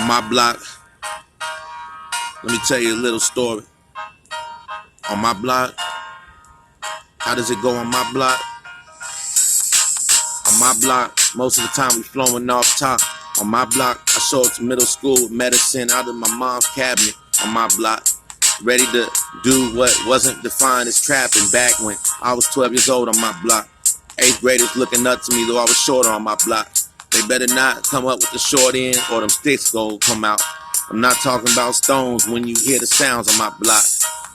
my block, let me tell you a little story. On my block, how does it go on my block? On my block, most of the time we flowing off top. On my block, I showed up to middle school with medicine out of my mom's cabinet. On my block, ready to do what wasn't defined as trapping back when I was 12 years old on my block. 8th graders looking up to me though I was shorter on my block. They better not come up with the short end or them sticks gon' come out. I'm not talking about stones when you hear the sounds on my block.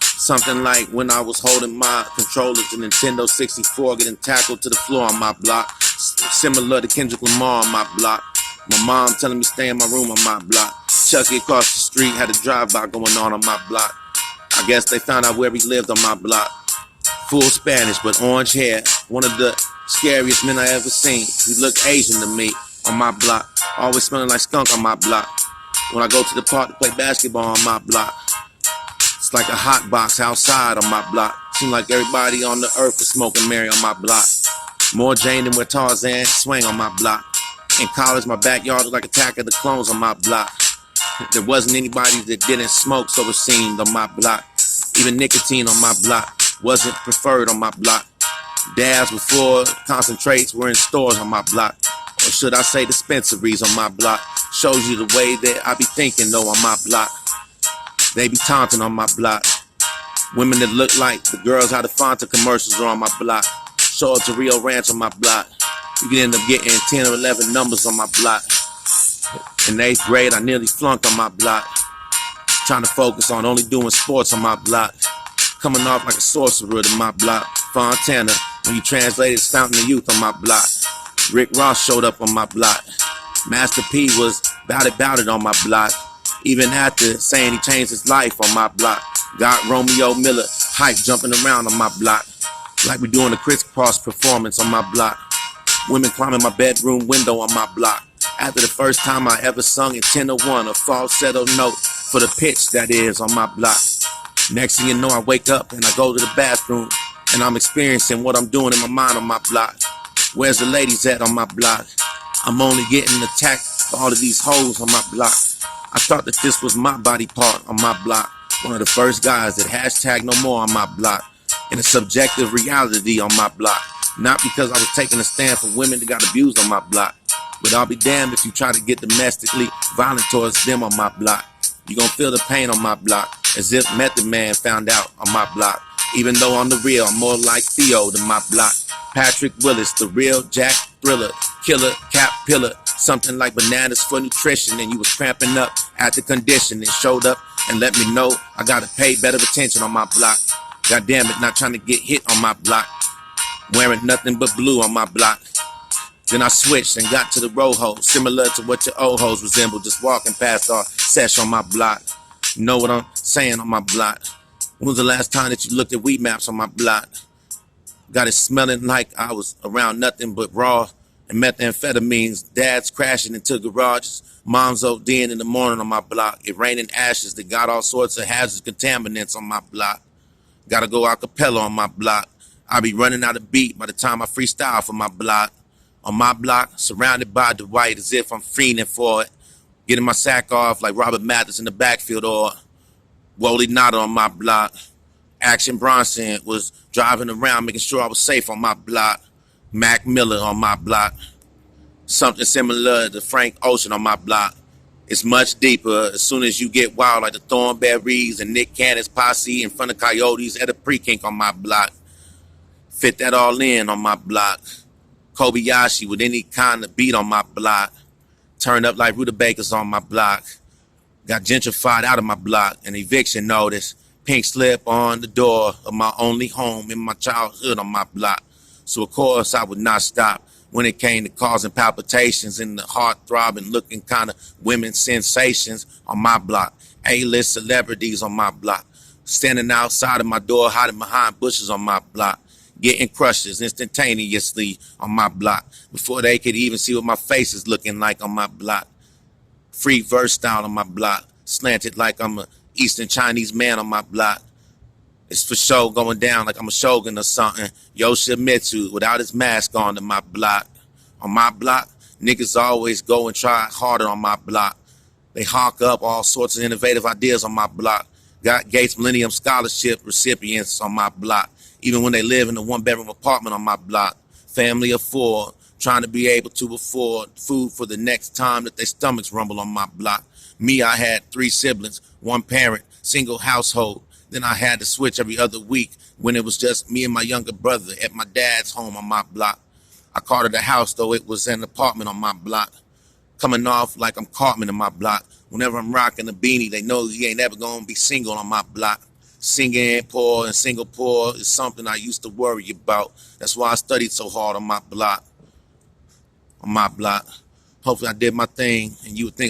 Something like when I was holding my controller to Nintendo 64 getting tackled to the floor on my block. Similar to Kendrick Lamar on my block. My mom telling me stay in my room on my block. Chucky across the street had a drive-by going on my block. I guess they found out where we lived on my block. Full Spanish but orange hair. One of the scariest men I ever seen. He looked Asian to me on my block. Always smelling like skunk on my block. When I go to the park to play basketball on my block, it's like a hot box outside on my block. Seemed like everybody on the earth was smoking Mary on my block. More Jane than where Tarzan swang on my block. In college, my backyard was like Attack of the Clones on my block. There wasn't anybody that didn't smoke, so it seemed on my block. Even nicotine on my block wasn't preferred on my block. Dabs before concentrates were in stores on my block. Or should I say dispensaries on my block. Shows you the way that I be thinking though on my block. They be taunting on my block. Women that look like the girls out of Fanta commercials are on my block. Show up to Rio Ranch on my block. You can end up getting 10 or 11 numbers on my block. In 8th grade, I nearly flunked on my block. Trying to focus on only doing sports on my block. Coming off like a sorcerer to my block. Fontana, when you translated Fountain of Youth on my block. Rick Ross showed up on my block. Master P was bout it on my block. Even after saying he changed his life on my block. Got Romeo Miller hype jumping around on my block. Like we doing a crisscross performance on my block. Women climbing my bedroom window on my block. After the first time I ever sung in 10:01, a falsetto note for the pitch that is on my block. Next thing you know, I wake up and I go to the bathroom and I'm experiencing what I'm doing in my mind on my block. Where's the ladies at on my block? I'm only getting attacked for all of these hoes on my block. I thought that this was my body part on my block. One of the first guys that hashtag no more on my block. In a subjective reality on my block. Not because I was taking a stand for women that got abused on my block. But I'll be damned if you try to get domestically violent towards them on my block. You gon' feel the pain on my block. As if Method Man found out on my block. Even though on the real, I'm more like Theo than my block. Patrick Willis, the real Jack Thriller. Killer, cap pillar. Something like bananas for nutrition. And you was cramping up at the condition. And showed up and let me know I gotta pay better attention on my block. God damn it, not trying to get hit on my block. Wearing nothing but blue on my block. Then I switched and got to the row hole, similar to what your old hoes resemble, just walking past our sesh on my block. You know what I'm saying on my block? When was the last time that you looked at weed maps on my block? Got it smelling like I was around nothing but raw and methamphetamines. Dads crashing into garages. Moms ODing in the morning on my block. It raining ashes that got all sorts of hazardous contaminants on my block. Gotta go a cappella on my block. I be running out of beat by the time I freestyle for my block. On my block, surrounded by Dwight as if I'm fiending for it. Getting my sack off like Robert Mathis in the backfield or Wally Nada on my block. Action Bronson was driving around making sure I was safe on my block. Mac Miller on my block. Something similar to Frank Ocean on my block. It's much deeper as soon as you get wild like the Thornberrys and Nick Cannon's posse in front of Coyotes at a pre-kink on my block. Fit that all in on my block. Kobayashi with any kind of beat on my block. Turned up like Rutabagas on my block. Got gentrified out of my block. An eviction notice. Pink slip on the door of my only home in my childhood on my block. So of course I would not stop when it came to causing palpitations and the heart-throbbing looking kind of women sensations on my block. A-list celebrities on my block. Standing outside of my door, hiding behind bushes on my block. Getting crushes instantaneously on my block before they could even see what my face is looking like on my block. Free verse style on my block. Slanted like I'm a Eastern Chinese man on my block. It's for sure going down like I'm a shogun or something. Yoshimitsu without his mask on my block. On my block, niggas always go and try harder on my block. They hawk up all sorts of innovative ideas on my block. Got Gates Millennium Scholarship recipients on my block, even when they live in a one-bedroom apartment on my block. Family of four, trying to be able to afford food for the next time that their stomachs rumble on my block. Me, I had 3 siblings, 1 parent, single household. Then I had to switch every other week when it was just me and my younger brother at my dad's home on my block. I called it a house, though it was an apartment on my block. Coming off like I'm Cartman in my block. Whenever I'm rocking a beanie, they know he ain't ever gonna be single on my block. Singing poor and Singapore is something I used to worry about. That's why I studied so hard on my block. Hopefully I did my thing, and you would think